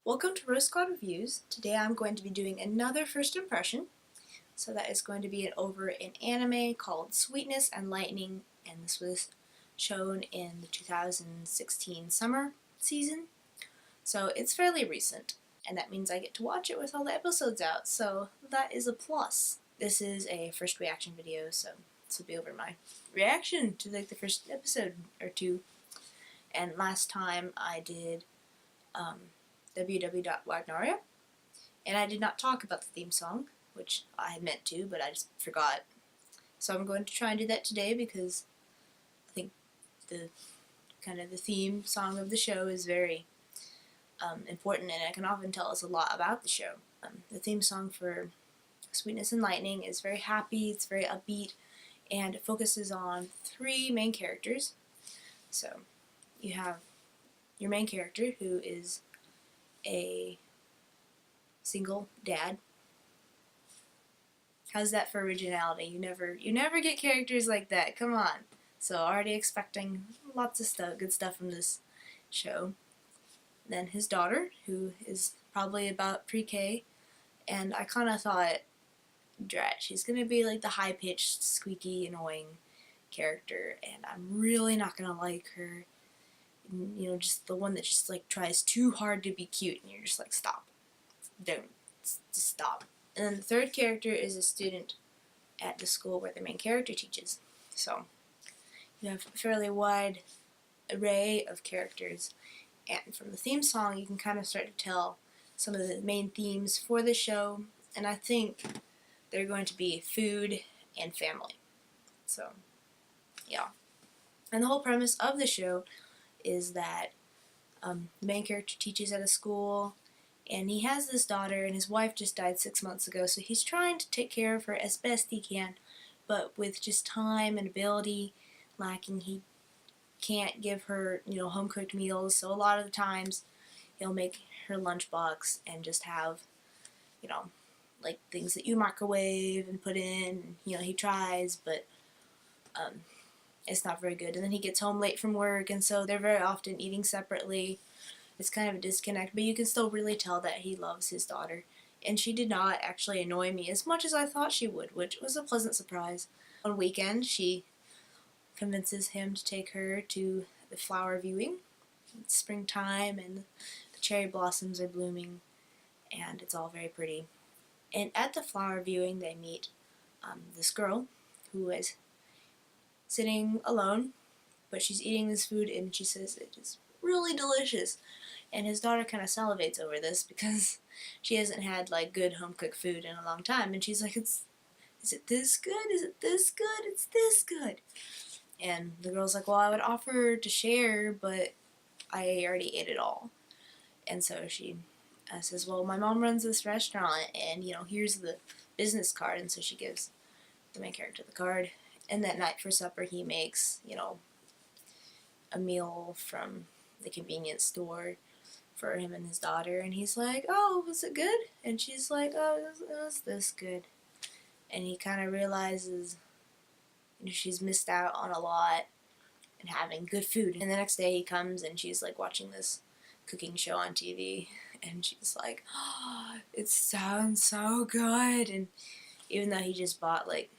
Welcome to Rose Squad Reviews. Today I'm going to be doing another first impression. So that is going to be over an anime called Sweetness and Lightning, and this was shown in the 2016 summer season. So it's fairly recent, and that means I get to watch it with all the episodes out, so that is a plus. This is a first reaction video, so this will be over my reaction to the first episode or two. And last time I did www.wagnaria, and I did not talk about the theme song, which I had meant to, but I just forgot. So I'm going to try and do that today because I think the theme song of the show is very important, and it can often tell us a lot about the show. The theme song for Sweetness and Lightning is very happy, it's very upbeat, and it focuses on three main characters. So you have your main character, who is a single dad. How's that for originality? You never get characters like that. Come on. So already expecting lots of stuff, good stuff from this show. Then his daughter, who is probably about pre-K, and I kind of thought, drat, she's gonna be like the high-pitched, squeaky, annoying character, and I'm really not gonna like her. You know, just the one that just like tries too hard to be cute, and you're just like, stop, don't, just stop. And then the third character is a student at the school where the main character teaches. So you have a fairly wide array of characters, and from the theme song you can kind of start to tell some of the main themes for the show, and I think they're going to be food and family. So yeah. And the whole premise of the show is that the main character teaches at a school, and he has this daughter, and his wife just died 6 months ago, so he's trying to take care of her as best he can, but with just time and ability lacking, he can't give her, home-cooked meals, so a lot of the times he'll make her lunchbox and just have, like things that you microwave and put in. He tries, but it's not very good. And then he gets home late from work, and so they're very often eating separately. It's kind of a disconnect, but you can still really tell that he loves his daughter. And she did not actually annoy me as much as I thought she would, which was a pleasant surprise. One weekend, she convinces him to take her to the flower viewing. It's springtime, and the cherry blossoms are blooming, and it's all very pretty. And at the flower viewing, they meet this girl who is sitting alone, but she's eating this food, and she says it is really delicious. And his daughter kind of salivates over this because she hasn't had like good home cooked food in a long time, and she's like, is it this good? Is it this good? It's this good. And the girl's like, well, I would offer to share, but I already ate it all. And so she says, well, my mom runs this restaurant, and here's the business card. And so she gives the main character the card, and that night for supper he makes a meal from the convenience store for him and his daughter, and he's like, oh, was it good? And she's like, oh, it was this good. And he kind of realizes she's missed out on a lot and having good food. And the next day he comes, and she's like watching this cooking show on TV, and she's like, oh, it sounds so good. And even though he just bought like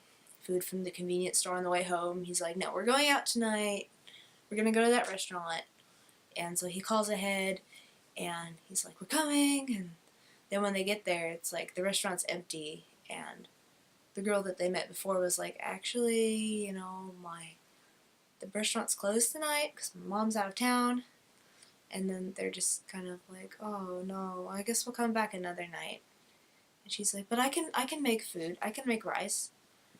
food from the convenience store on the way home, he's like, no, we're going out tonight, we're gonna go to that restaurant. And so he calls ahead, and he's like, we're coming. And then when they get there, it's like the restaurant's empty, and the girl that they met before was like, actually, the restaurant's closed tonight because my mom's out of town. And then they're just kind of like, oh no, I guess we'll come back another night. And she's like, but I can make food, I can make rice.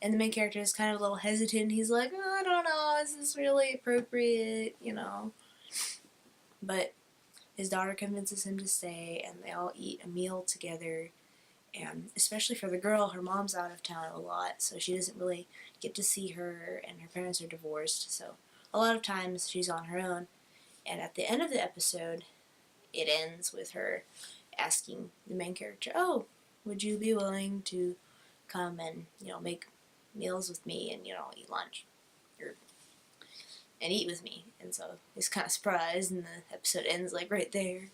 And the main character is kind of a little hesitant. He's like, oh, I don't know, is this really appropriate, But his daughter convinces him to stay, and they all eat a meal together. And especially for the girl, her mom's out of town a lot, so she doesn't really get to see her, and her parents are divorced, so a lot of times she's on her own. And at the end of the episode, it ends with her asking the main character, oh, would you be willing to come and, make meals with me and, eat lunch? And eat with me. And so he's kind of surprised, and the episode ends like right there.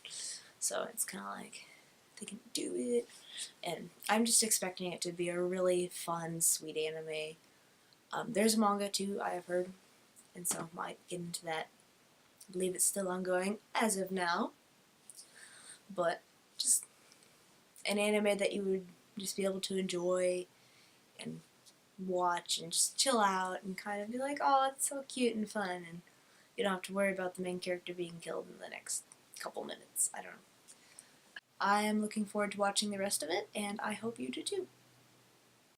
So it's kind of like they can do it. And I'm just expecting it to be a really fun, sweet anime. There's a manga too, I have heard, and so might get into that. I believe it's still ongoing as of now, but just an anime that you would just be able to enjoy and watch and just chill out and kind of be like, oh, it's so cute and fun, and you don't have to worry about the main character being killed in the next couple minutes. I don't know. I am looking forward to watching the rest of it, and I hope you do too.